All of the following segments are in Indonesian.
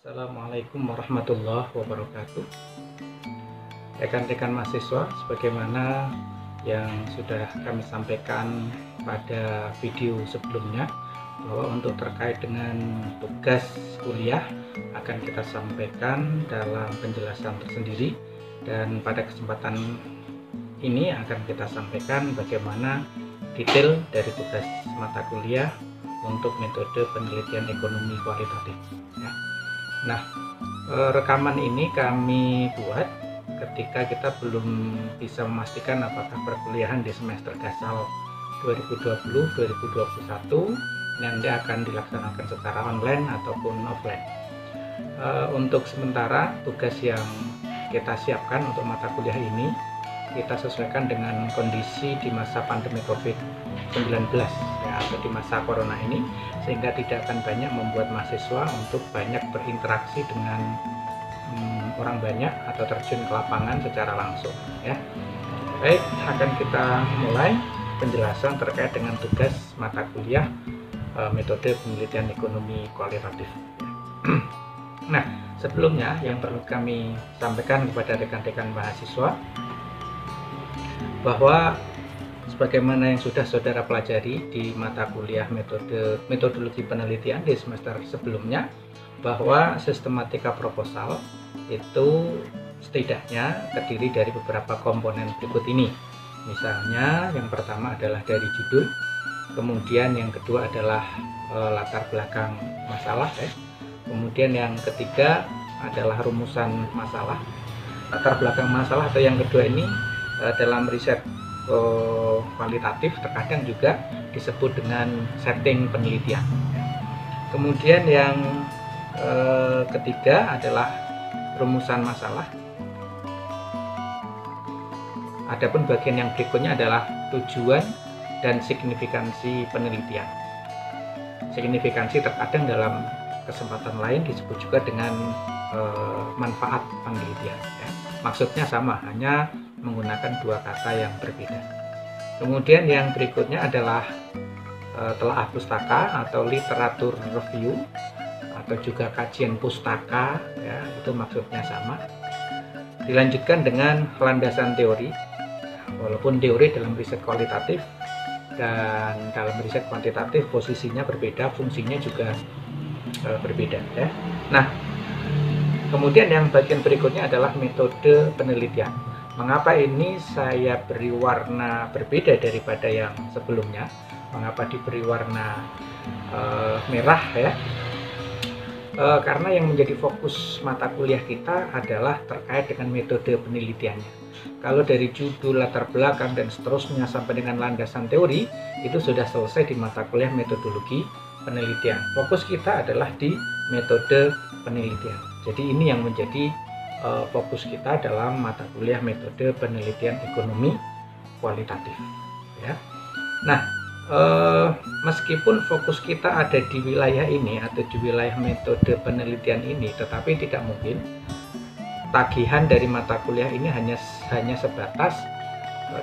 Assalamualaikum warahmatullahi wabarakatuh. Rekan-rekan mahasiswa, sebagaimana yang sudah kami sampaikan pada video sebelumnya, bahwa untuk terkait dengan tugas kuliah akan kita sampaikan dalam penjelasan tersendiri, dan pada kesempatan ini akan kita sampaikan bagaimana detail dari tugas mata kuliah untuk metode penelitian ekonomi kualitatif ya. Nah, rekaman ini kami buat ketika kita belum bisa memastikan apakah perkuliahan di semester gasal 2020-2021 nanti akan dilaksanakan secara online ataupun offline. Untuk sementara tugas yang kita siapkan untuk mata kuliah ini kita sesuaikan dengan kondisi di masa pandemi COVID-19 ya, atau di masa corona ini, sehingga tidak akan banyak membuat mahasiswa untuk banyak berinteraksi dengan orang banyak atau terjun ke lapangan secara langsung ya. Baik, akan kita mulai penjelasan terkait dengan tugas mata kuliah metode penelitian ekonomi kualitatif. Nah, sebelumnya yang perlu kami sampaikan kepada rekan-rekan mahasiswa bahwa sebagaimana yang sudah saudara pelajari di mata kuliah metodologi penelitian di semester sebelumnya, bahwa sistematika proposal itu setidaknya terdiri dari beberapa komponen berikut ini. Misalnya yang pertama adalah dari judul, kemudian yang kedua adalah latar belakang masalah ya. Kemudian yang ketiga adalah rumusan masalah. Latar belakang masalah atau yang kedua ini dalam riset kualitatif terkadang juga disebut dengan setting penelitian. Kemudian yang ketiga adalah rumusan masalah. Adapun bagian yang berikutnya adalah tujuan dan signifikansi penelitian. Signifikansi terkadang dalam kesempatan lain disebut juga dengan manfaat penelitian ya. Maksudnya sama, hanya menggunakan dua kata yang berbeda. Kemudian yang berikutnya adalah telaah pustaka atau literatur review atau juga kajian pustaka ya, itu maksudnya sama. Dilanjutkan dengan landasan teori. Walaupun teori dalam riset kualitatif dan dalam riset kuantitatif posisinya berbeda, fungsinya juga berbeda ya. Nah, kemudian yang bagian berikutnya adalah metode penelitian. Mengapa ini saya beri warna berbeda daripada yang sebelumnya? Mengapa diberi warna merah ya? Karena yang menjadi fokus mata kuliah kita adalah terkait dengan metode penelitiannya. Kalau dari judul, latar belakang, dan seterusnya sampai dengan landasan teori, itu sudah selesai di mata kuliah metodologi penelitian. Fokus kita adalah di metode penelitian. Jadi ini yang menjadi fokus kita dalam mata kuliah metode penelitian ekonomi kualitatif ya. Nah, meskipun fokus kita ada di wilayah ini atau di wilayah metode penelitian ini, tetapi tidak mungkin tagihan dari mata kuliah ini hanya sebatas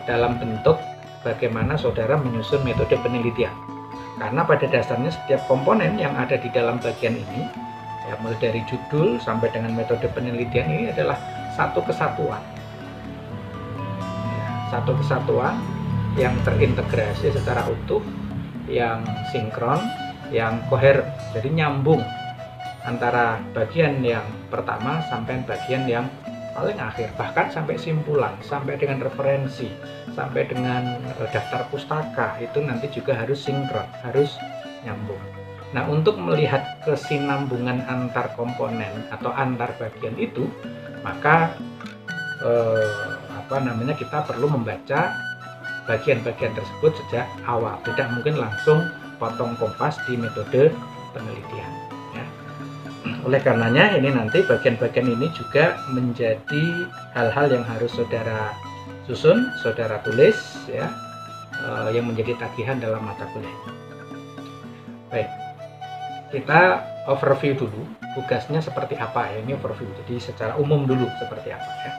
dalam bentuk bagaimana saudara menyusun metode penelitian. Karena pada dasarnya setiap komponen yang ada di dalam bagian ini ya, mulai dari judul sampai dengan metode penelitian ini adalah satu kesatuan ya, satu kesatuan yang terintegrasi secara utuh, yang sinkron, yang koheren. Jadi nyambung antara bagian yang pertama sampai bagian yang paling akhir, bahkan sampai simpulan, sampai dengan referensi, sampai dengan daftar pustaka, itu nanti juga harus sinkron, harus nyambung. Nah, untuk melihat kesinambungan antar komponen atau antar bagian itu, maka kita perlu membaca bagian-bagian tersebut sejak awal. Tidak mungkin langsung potong kompas di metode penelitian ya. Oleh karenanya ini nanti bagian-bagian ini juga menjadi hal-hal yang harus saudara susun, saudara tulis ya, yang menjadi tagihan dalam mata kuliah. Baik, kita overview dulu tugasnya seperti apa ya. Ini overview, jadi secara umum dulu seperti apa ya.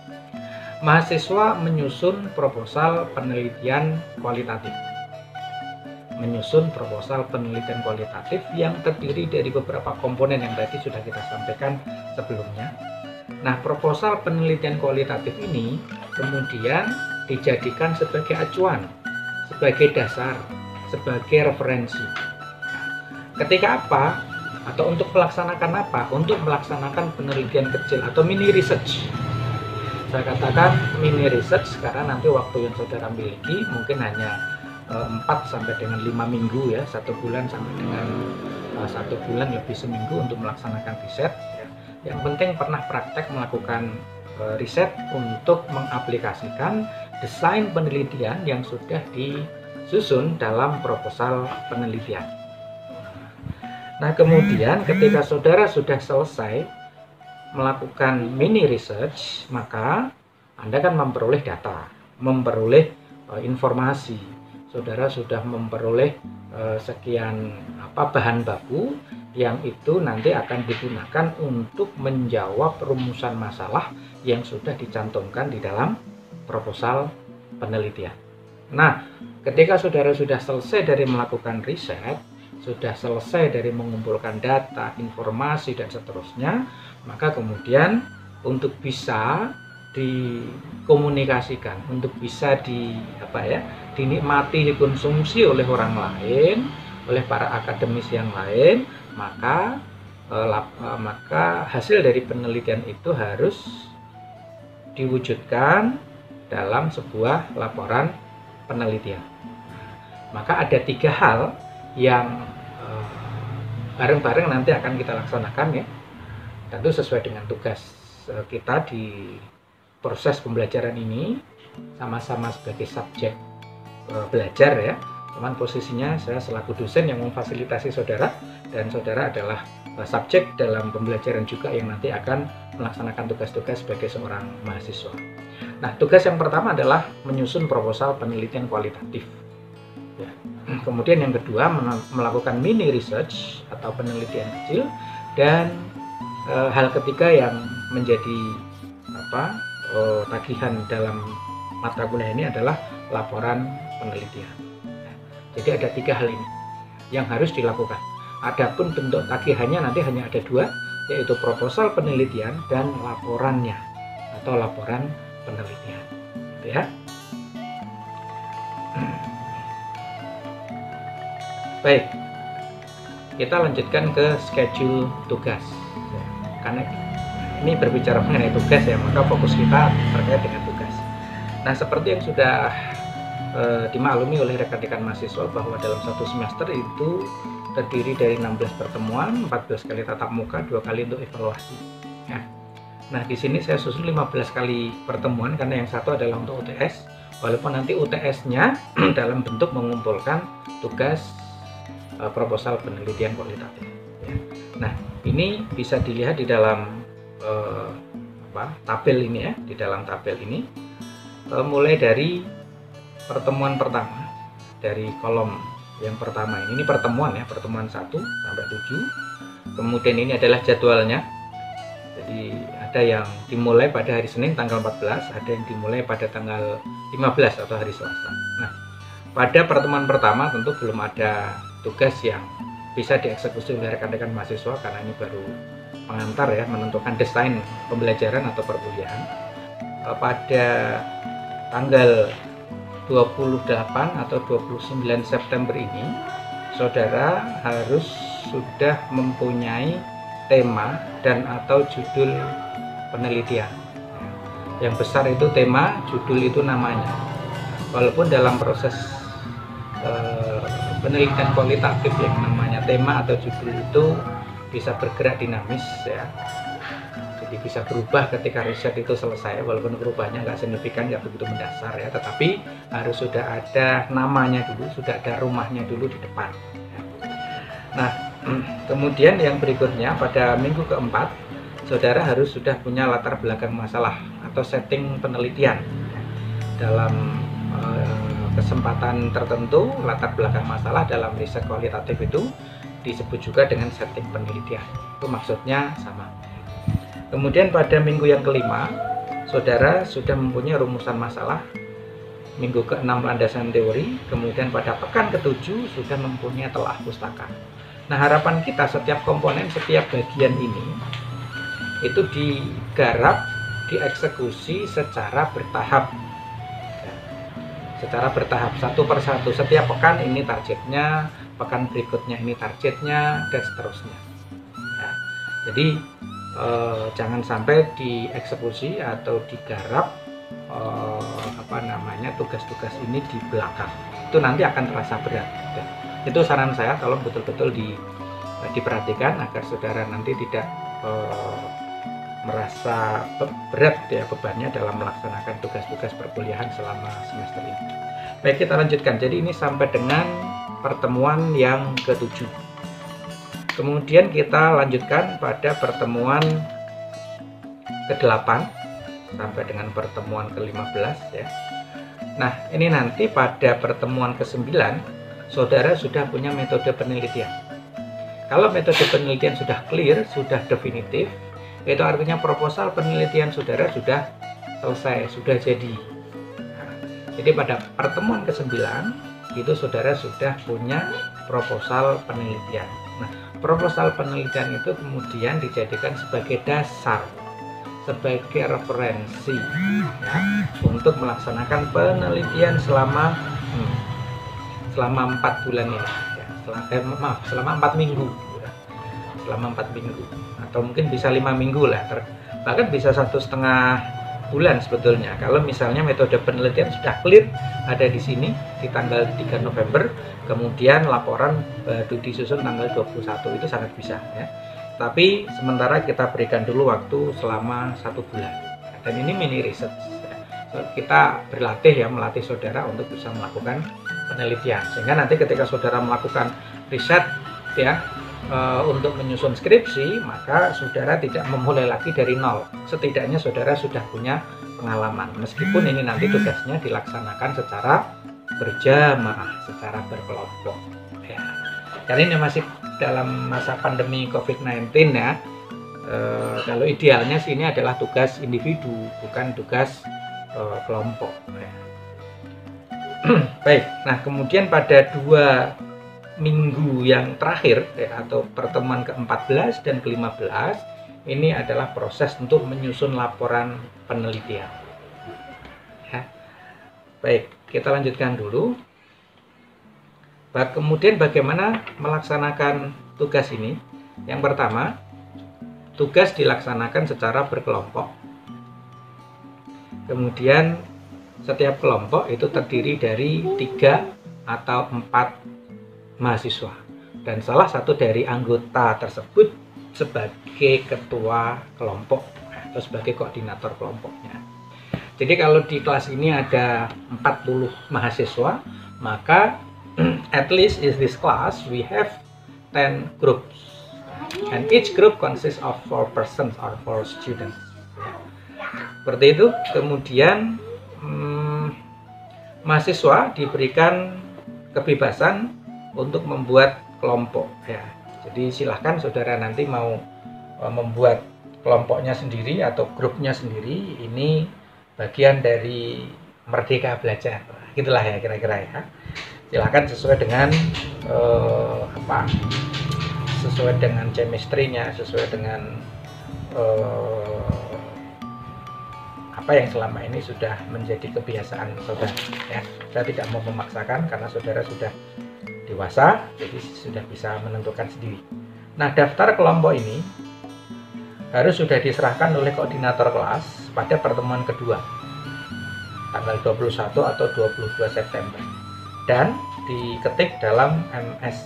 Mahasiswa menyusun proposal penelitian kualitatif. menyusun proposal penelitian kualitatif yang terdiri dari beberapa komponen yang tadi sudah kita sampaikan sebelumnya. Nah, proposal penelitian kualitatif ini kemudian dijadikan sebagai acuan, sebagai dasar, sebagai referensi. Ketika apa? Atau untuk melaksanakan apa? Untuk melaksanakan penelitian kecil atau mini research. Saya katakan mini research karena nanti waktu yang saudara miliki mungkin hanya 4 sampai dengan 5 minggu ya, 1 bulan sampai dengan 1 bulan lebih seminggu untuk melaksanakan riset ya. Yang penting pernah praktek melakukan riset untuk mengaplikasikan desain penelitian yang sudah disusun dalam proposal penelitian. Nah, kemudian ketika saudara sudah selesai melakukan mini research, maka Anda kan memperoleh data, memperoleh informasi. Saudara sudah memperoleh sekian bahan baku yang itu nanti akan digunakan untuk menjawab rumusan masalah yang sudah dicantumkan di dalam proposal penelitian. Nah, ketika saudara sudah selesai dari melakukan riset, sudah selesai dari mengumpulkan data, informasi, dan seterusnya, maka kemudian untuk bisa dikomunikasikan, untuk bisa dinikmati, dikonsumsi oleh orang lain, oleh para akademis yang lain, maka hasil dari penelitian itu harus diwujudkan dalam sebuah laporan penelitian. Maka ada 3 hal yang bareng-bareng nanti akan kita laksanakan ya, tentu sesuai dengan tugas kita di proses pembelajaran ini, sama-sama sebagai subjek belajar ya. Cuman posisinya saya selaku dosen yang memfasilitasi saudara, dan saudara adalah subjek dalam pembelajaran juga yang nanti akan melaksanakan tugas-tugas sebagai seorang mahasiswa. Nah, tugas yang pertama adalah menyusun proposal penelitian kualitatif ya. Kemudian yang kedua melakukan mini research atau penelitian kecil, dan hal ketiga yang menjadi tagihan dalam mata kuliah ini adalah laporan penelitian. Jadi ada 3 hal ini yang harus dilakukan. Adapun bentuk tagihannya nanti hanya ada 2, yaitu proposal penelitian dan laporannya atau laporan penelitian. Ya. Baik, kita lanjutkan ke schedule tugas. Karena ini berbicara mengenai tugas ya, maka fokus kita terkait dengan tugas. Nah, seperti yang sudah dimaklumi oleh rekan-rekan mahasiswa bahwa dalam 1 semester itu terdiri dari 16 pertemuan, 14 kali tatap muka, 2 kali untuk evaluasi. Ya. Nah, di sini saya susun 15 kali pertemuan karena yang satu adalah untuk UTS, walaupun nanti UTS-nya dalam bentuk mengumpulkan tugas proposal penelitian kualitatif. Ya. Nah, ini bisa dilihat di dalam tabel ini ya, di dalam tabel ini mulai dari pertemuan pertama, dari kolom yang pertama ini pertemuan ya, pertemuan 1 sampai 7. Kemudian ini adalah jadwalnya. Jadi ada yang dimulai pada hari Senin tanggal 14, ada yang dimulai pada tanggal 15 atau hari Selasa. Nah, pada pertemuan pertama tentu belum ada tugas yang bisa dieksekusi oleh rekan-rekan mahasiswa karena ini baru pengantar ya, menentukan desain pembelajaran atau perkuliahan. Pada tanggal 28 atau 29 September ini, saudara harus sudah mempunyai tema dan atau judul penelitian. Yang besar itu tema, judul itu namanya. Walaupun dalam proses penelitian kualitatif yang namanya tema atau judul itu bisa bergerak dinamis ya. Jadi bisa berubah ketika riset itu selesai, walaupun perubahannya nggak signifikan, nggak begitu mendasar ya, tetapi harus sudah ada namanya dulu, sudah ada rumahnya dulu di depan. Nah, kemudian yang berikutnya pada minggu keempat, saudara harus sudah punya latar belakang masalah atau setting penelitian. Dalam kesempatan tertentu, latar belakang masalah dalam riset kualitatif itu disebut juga dengan setting penelitian. Itu maksudnya sama. Kemudian pada minggu yang kelima, saudara sudah mempunyai rumusan masalah minggu ke-6 landasan teori, kemudian pada pekan ke-7 sudah mempunyai telah pustaka. Nah, harapan kita setiap komponen, setiap bagian ini itu digarap, dieksekusi secara bertahap. Secara bertahap, satu persatu. Setiap pekan ini targetnya, pekan berikutnya ini targetnya, dan seterusnya. Ya, jadi jangan sampai dieksekusi atau digarap tugas-tugas ini di belakang. Itu nanti akan terasa berat. Ya. Itu saran saya, tolong betul-betul diperhatikan agar saudara nanti tidak merasa berat ya bebannya dalam melaksanakan tugas-tugas perkuliahan selama semester ini. Baik, kita lanjutkan. Jadi ini sampai dengan pertemuan yang ke-7. Kemudian kita lanjutkan pada pertemuan ke-8 sampai dengan pertemuan ke-15 ya. Nah, ini nanti pada pertemuan ke-9 saudara sudah punya metode penelitian. Kalau metode penelitian sudah clear, sudah definitif, itu artinya proposal penelitian saudara sudah selesai, sudah jadi. Nah, jadi pada pertemuan ke-9 itu saudara sudah punya proposal penelitian. Nah, proposal penelitian itu kemudian dijadikan sebagai dasar, sebagai referensi ya, untuk melaksanakan penelitian selama 4 bulan ini ya, selama 4 minggu ya. Selama 4 minggu atau mungkin bisa 5 minggu lah, bahkan bisa 1,5 bulan sebetulnya. Kalau misalnya metode penelitian sudah clear, ada di sini di tanggal 3 November, kemudian laporan baru disusun tanggal 21, itu sangat bisa ya. Tapi sementara kita berikan dulu waktu selama 1 bulan. Dan ini mini research ya. Kita berlatih ya, melatih saudara untuk bisa melakukan penelitian, sehingga nanti ketika saudara melakukan riset ya untuk menyusun skripsi, maka saudara tidak memulai lagi dari nol. Setidaknya saudara sudah punya pengalaman, meskipun ini nanti tugasnya dilaksanakan secara berjamaah, secara berkelompok ya. Karena ini masih dalam masa pandemi COVID-19 ya. Kalau idealnya sih ini adalah tugas individu, bukan tugas kelompok ya. Baik, nah kemudian pada 2 minggu yang terakhir ya, atau pertemuan ke-14 dan ke-15, ini adalah proses untuk menyusun laporan penelitian ya. Baik, kita lanjutkan dulu. Kemudian bagaimana melaksanakan tugas ini? Yang pertama, tugas dilaksanakan secara berkelompok. Kemudian setiap kelompok itu terdiri dari 3 atau 4 mahasiswa, dan salah satu dari anggota tersebut sebagai ketua kelompok atau sebagai koordinator kelompoknya. Jadi kalau di kelas ini ada 40 mahasiswa, maka at least in this class we have 10 groups, and each group consists of 4 persons or 4 students. Seperti itu. Kemudian mahasiswa diberikan kebebasan untuk membuat kelompok ya. Jadi silahkan saudara nanti mau membuat kelompoknya sendiri atau grupnya sendiri, ini bagian dari merdeka belajar, gitulah ya kira-kira ya. Silahkan sesuai dengan sesuai dengan chemistry-nya, sesuai dengan apa yang selama ini sudah menjadi kebiasaan saudara ya. Saya tidak mau memaksakan karena saudara sudah dewasa, jadi sudah bisa menentukan sendiri. Nah, daftar kelompok ini harus sudah diserahkan oleh koordinator kelas pada pertemuan kedua tanggal 21 atau 22 September dan diketik dalam MS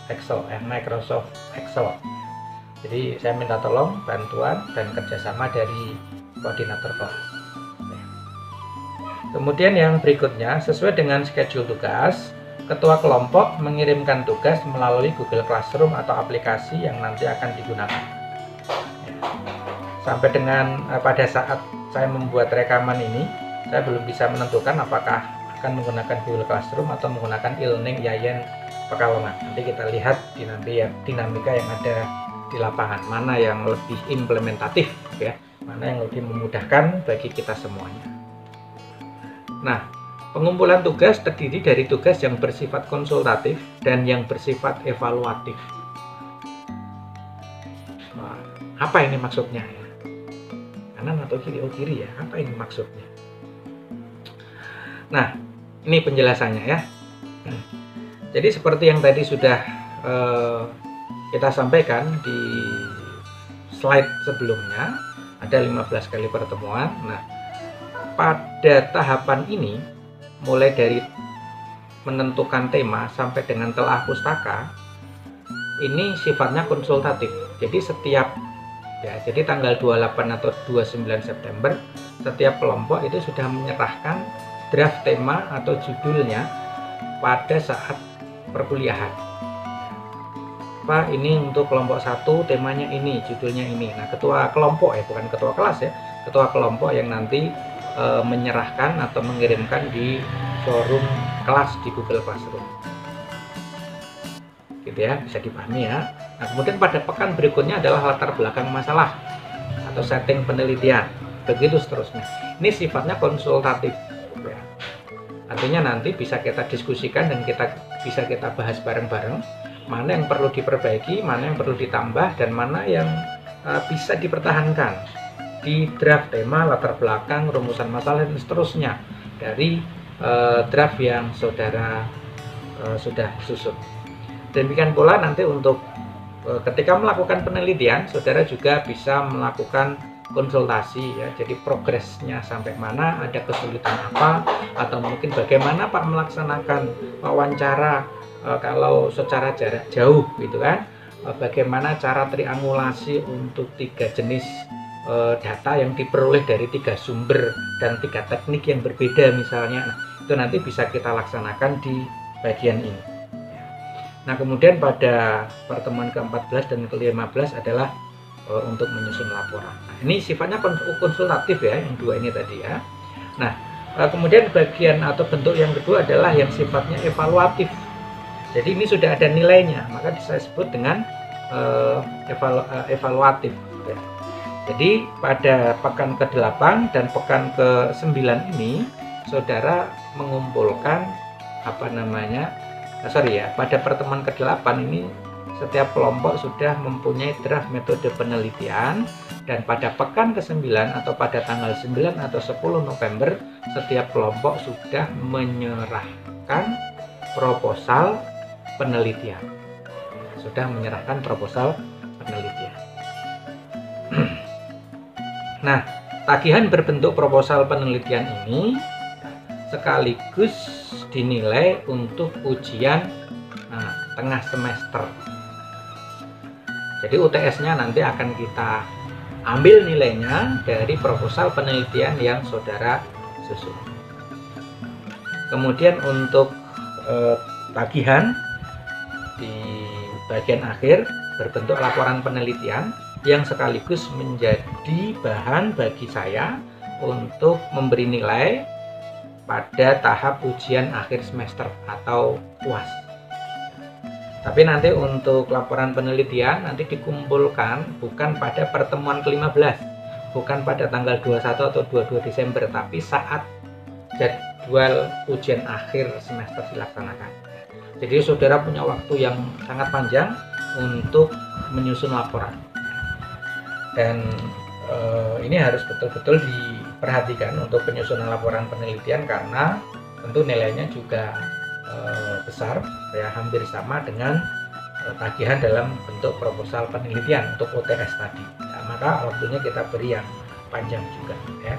Excel, Microsoft Excel. Jadi saya minta tolong bantuan dan kerjasama dari koordinator kelas. Kemudian yang berikutnya, sesuai dengan schedule tugas, ketua kelompok mengirimkan tugas melalui Google Classroom atau aplikasi yang nanti akan digunakan. Sampai dengan pada saat saya membuat rekaman ini, saya belum bisa menentukan apakah akan menggunakan Google Classroom atau menggunakan e-learning Yayan Pekalongan. Nanti kita lihat dinamika yang ada di lapangan, mana yang lebih implementatif ya, mana yang lebih memudahkan bagi kita semuanya. Nah, Pengumpulan tugas terdiri dari tugas yang bersifat konsultatif dan yang bersifat evaluatif. Nah, apa ini maksudnya ya? Kanan atau kiri? Oh, kiri ya. Apa ini maksudnya? Nah, ini penjelasannya ya. Jadi seperti yang tadi sudah kita sampaikan di slide sebelumnya, ada 15 kali pertemuan. Nah, pada tahapan ini mulai dari menentukan tema sampai dengan telah pustaka ini sifatnya konsultatif. Jadi jadi tanggal 28 atau 29 September setiap kelompok itu sudah menyerahkan draft tema atau judulnya pada saat perkuliahan. Pak, ini untuk kelompok 1 temanya ini, judulnya ini. Nah, ketua kelompok bukan ketua kelas ya, ketua kelompok yang nanti menyerahkan atau mengirimkan di forum kelas di Google Classroom. Gitu ya, bisa dipahami ya. Nah, kemudian pada pekan berikutnya adalah latar belakang masalah atau setting penelitian. Begitu seterusnya. Ini sifatnya konsultatif. Ya. Artinya nanti bisa kita diskusikan dan bisa kita bahas bareng-bareng. Mana yang perlu diperbaiki, mana yang perlu ditambah, dan mana yang bisa dipertahankan di draft tema, latar belakang, rumusan masalah, dan seterusnya dari draft yang saudara sudah susun. Demikian pula nanti untuk ketika melakukan penelitian, saudara juga bisa melakukan konsultasi ya. Jadi progresnya sampai mana, ada kesulitan apa, atau mungkin bagaimana Pak melaksanakan wawancara kalau secara jarak jauh gitu kan. Bagaimana cara triangulasi untuk 3 jenis data yang diperoleh dari 3 sumber dan 3 teknik yang berbeda misalnya. Nah, itu nanti bisa kita laksanakan di bagian ini. Nah, kemudian pada pertemuan ke-14 dan ke-15 adalah untuk menyusun laporan. Nah, ini sifatnya konsultatif ya, yang 2 ini tadi ya. Nah, kemudian bagian atau bentuk yang kedua adalah yang sifatnya evaluatif. Jadi ini sudah ada nilainya, maka saya sebut dengan evaluatif ya. Jadi pada pekan ke-8 dan pekan ke-9 ini saudara mengumpulkan pada pertemuan ke-8 ini setiap kelompok sudah mempunyai draft metode penelitian, dan pada pekan ke-9 atau pada tanggal 9 atau 10 November setiap kelompok sudah menyerahkan proposal penelitian. Nah, tagihan berbentuk proposal penelitian ini sekaligus dinilai untuk ujian tengah semester. Jadi UTS-nya nanti akan kita ambil nilainya dari proposal penelitian yang saudara susun. Kemudian untuk tagihan di bagian akhir berbentuk laporan penelitian yang sekaligus menjadi bahan bagi saya untuk memberi nilai pada tahap ujian akhir semester atau UAS. Tapi nanti untuk laporan penelitian nanti dikumpulkan bukan pada pertemuan ke-15, bukan pada tanggal 21 atau 22 Desember, tapi saat jadwal ujian akhir semester dilaksanakan. Jadi saudara punya waktu yang sangat panjang untuk menyusun laporan. Dan ini harus betul-betul diperhatikan untuk penyusunan laporan penelitian karena tentu nilainya juga besar ya, hampir sama dengan tagihan dalam bentuk proposal penelitian untuk UTS tadi. Nah, maka waktunya kita beri yang panjang juga ya.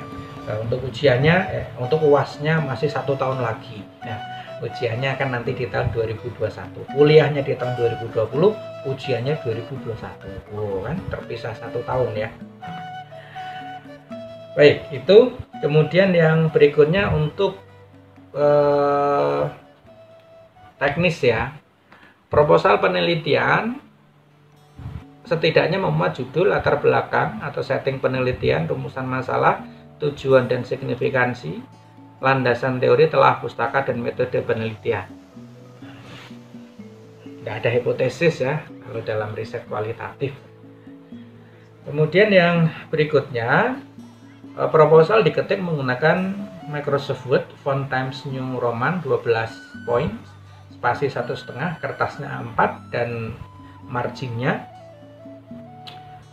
Untuk ujiannya untuk UAS-nya masih 1 tahun lagi ya. Ujiannya akan nanti di tahun 2021, kuliahnya di tahun 2020, ujiannya 2021. Kan terpisah 1 tahun ya. Baik, itu kemudian yang berikutnya untuk teknis ya. Proposal penelitian setidaknya memuat judul, latar belakang atau setting penelitian, rumusan masalah, tujuan dan signifikansi, landasan teori, telah pustaka, dan metode penelitian. Tidak ada hipotesis ya kalau dalam riset kualitatif. Kemudian yang berikutnya, proposal diketik menggunakan Microsoft Word, font Times New Roman 12 poin, spasi 1,5, kertasnya A4 dan marginnya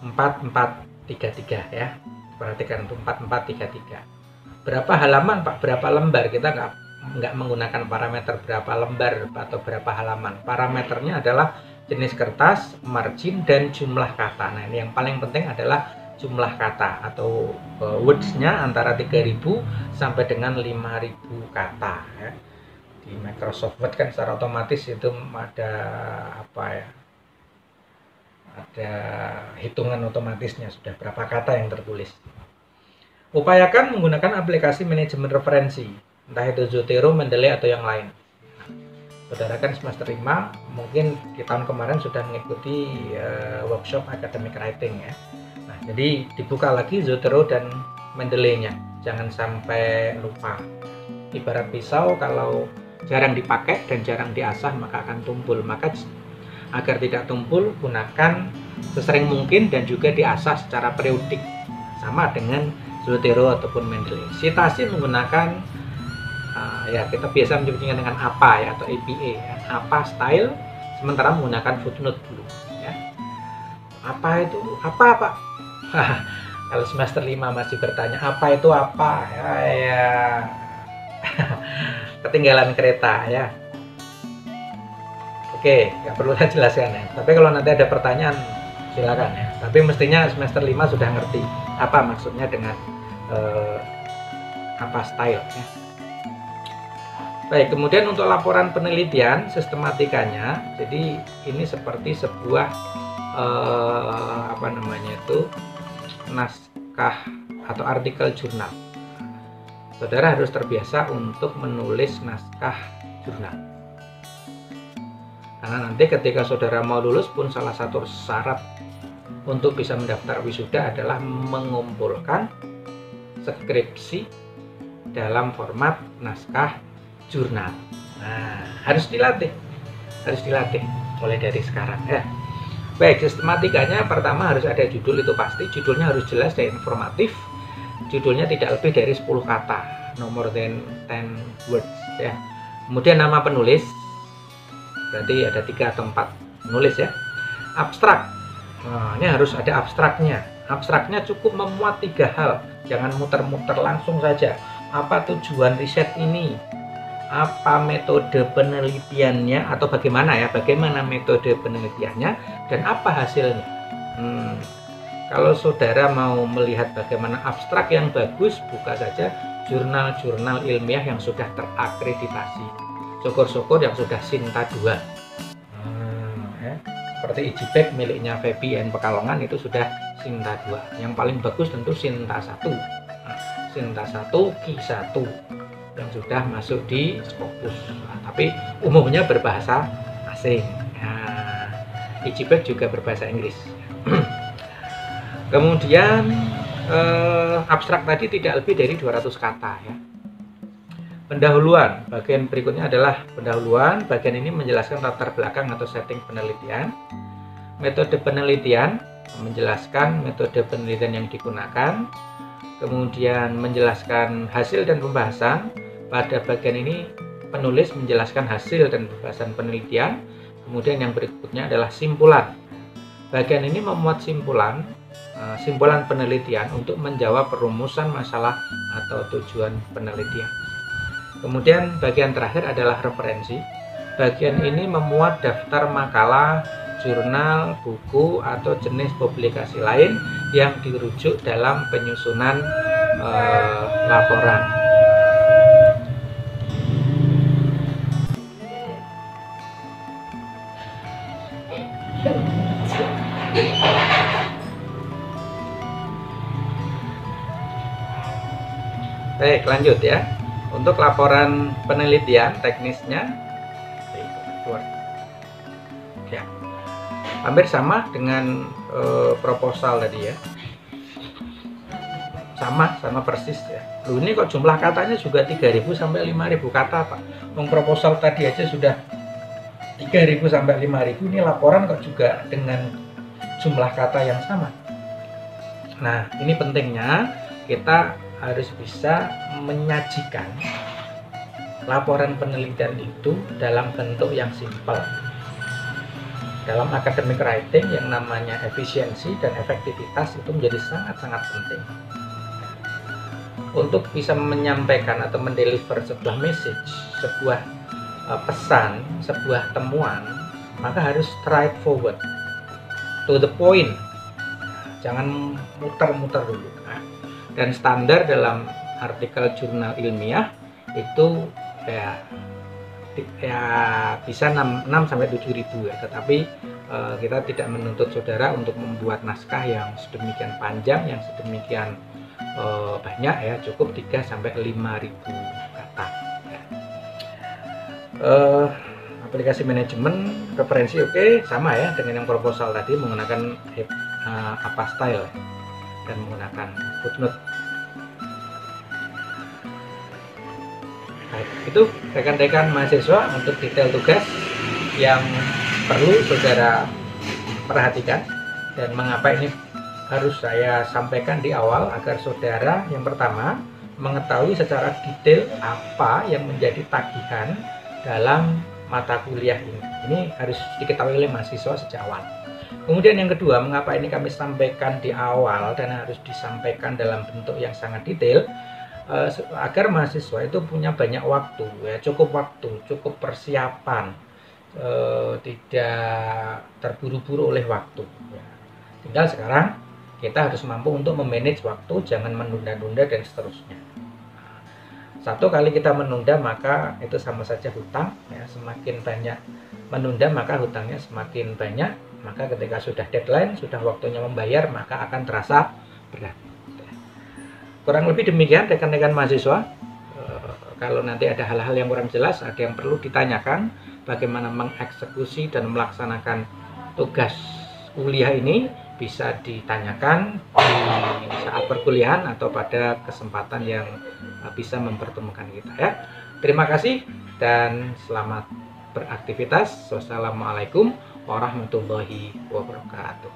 4433 ya. Perhatikan itu 4433. Berapa halaman Pak? Berapa lembar? Kita nggak menggunakan parameter berapa lembar atau berapa halaman. Parameternya adalah jenis kertas, margin, dan jumlah kata. Nah, ini yang paling penting adalah jumlah kata atau words-nya antara 3000 sampai dengan 5000 kata ya. Di Microsoft Word kan secara otomatis itu ada apa ya? Ada hitungan otomatisnya sudah berapa kata yang tertulis. Upayakan menggunakan aplikasi manajemen referensi, entah itu Zotero, Mendeley atau yang lain. Saudara kan semester 5 mungkin di tahun kemarin sudah mengikuti workshop academic writing ya. Nah, jadi dibuka lagi Zotero dan Mendeley-nya, jangan sampai lupa. Ibarat pisau, kalau jarang dipakai dan jarang diasah maka akan tumpul. Maka agar tidak tumpul, gunakan sesering mungkin dan juga diasah secara periodik, sama dengan Zotero ataupun Mendeley. Citasi menggunakan ya kita biasa menyebutnya dengan apa ya, atau APA ya. Apa style, sementara menggunakan footnote dulu ya. Apa itu apa Pak? Kalau semester 5 masih bertanya apa itu apa ya, ketinggalan kereta ya. Oke, nggak perlu saya jelaskan ya. Tapi kalau nanti ada pertanyaan silakan ya. Tapi mestinya semester 5 sudah ngerti apa maksudnya dengan apa style ya. Baik, kemudian untuk laporan penelitian sistematikanya, jadi ini seperti sebuah apa namanya itu, naskah atau artikel jurnal. Saudara harus terbiasa untuk menulis naskah jurnal. Karena nanti ketika saudara mau lulus pun salah satu syarat untuk bisa mendaftar wisuda adalah mengumpulkan skripsi dalam format naskah jurnal. Nah, harus dilatih mulai dari sekarang ya. Baik, sistematikanya pertama harus ada judul, itu pasti. Judulnya harus jelas dan informatif. Judulnya tidak lebih dari 10 kata, no more than 10 words ya. Kemudian nama penulis, berarti ada 3 atau 4 penulis ya. Abstrak, nah, ini harus ada abstraknya. Abstraknya cukup memuat 3 hal, jangan muter-muter, langsung saja. Apa tujuan riset ini? Apa metode penelitiannya, atau bagaimana metode penelitiannya, dan apa hasilnya. Kalau saudara mau melihat bagaimana abstrak yang bagus, buka saja jurnal-jurnal ilmiah yang sudah terakreditasi. Syukur-syukur yang sudah Sinta 2. Seperti IJPEG miliknya Febi N Pekalongan itu sudah Sinta 2. Yang paling bagus tentu Sinta 1. Sinta 1, Ki 1 yang sudah masuk di Scopus. Tapi umumnya berbahasa asing. IJPEG juga berbahasa Inggris. Kemudian abstrak tadi tidak lebih dari 200 kata ya. Pendahuluan, bagian berikutnya adalah pendahuluan. Bagian ini menjelaskan latar belakang atau setting penelitian. Metode penelitian, menjelaskan metode penelitian yang digunakan. Kemudian menjelaskan hasil dan pembahasan. Pada bagian ini penulis menjelaskan hasil dan pembahasan penelitian. Kemudian yang berikutnya adalah simpulan. Bagian ini memuat simpulan penelitian untuk menjawab perumusan masalah atau tujuan penelitian. Kemudian bagian terakhir adalah referensi. Bagian ini memuat daftar makalah, jurnal, buku, atau jenis publikasi lain yang dirujuk dalam penyusunan laporan. Baik, lanjut ya. Untuk laporan penelitian teknisnya ya, hampir sama dengan proposal tadi ya. Sama persis ya. Loh, ini kok jumlah katanya juga 3000 sampai 5000 kata, Pak. Proposal tadi aja sudah 3000 sampai 5000, ini laporan kok juga dengan jumlah kata yang sama. Nah, ini pentingnya kita harus bisa menyajikan laporan penelitian itu dalam bentuk yang simpel. Dalam academic writing yang namanya efisiensi dan efektivitas itu menjadi sangat-sangat penting. Untuk bisa menyampaikan atau mendeliver sebuah message, sebuah pesan, sebuah temuan, maka harus straightforward, to the point. Jangan muter-muter dulu. Dan standar dalam artikel jurnal ilmiah itu ya bisa 6 sampai 7.000 ya, tetapi kita tidak menuntut saudara untuk membuat naskah yang sedemikian panjang, yang sedemikian banyak ya, cukup 3 sampai 5.000 kata ya. Aplikasi manajemen referensi oke, sama ya dengan yang proposal tadi, menggunakan apa style ya, dan menggunakan footnote. Baik, itu rekan-rekan mahasiswa untuk detail tugas yang perlu saudara perhatikan, dan mengapa ini harus saya sampaikan di awal agar saudara yang pertama mengetahui secara detail apa yang menjadi tagihan dalam mata kuliah ini. Ini harus diketahui oleh mahasiswa sejak awal. Kemudian yang kedua, mengapa ini kami sampaikan di awal dan harus disampaikan dalam bentuk yang sangat detail, agar mahasiswa itu punya banyak waktu ya, cukup waktu, cukup persiapan, tidak terburu-buru oleh waktu ya. Tinggal sekarang kita harus mampu untuk memanage waktu, jangan menunda-nunda dan seterusnya. Satu kali kita menunda maka itu sama saja hutang ya, semakin banyak menunda maka hutangnya semakin banyak, maka ketika sudah deadline, sudah waktunya membayar, maka akan terasa berat. Kurang lebih demikian rekan-rekan mahasiswa. Kalau nanti ada hal-hal yang kurang jelas, ada yang perlu ditanyakan, bagaimana mengeksekusi dan melaksanakan tugas kuliah ini, bisa ditanyakan di saat perkuliahan atau pada kesempatan yang bisa mempertemukan kita ya. Terima kasih dan selamat beraktivitas. Wassalamualaikum warahmatullahi wabarakatuh.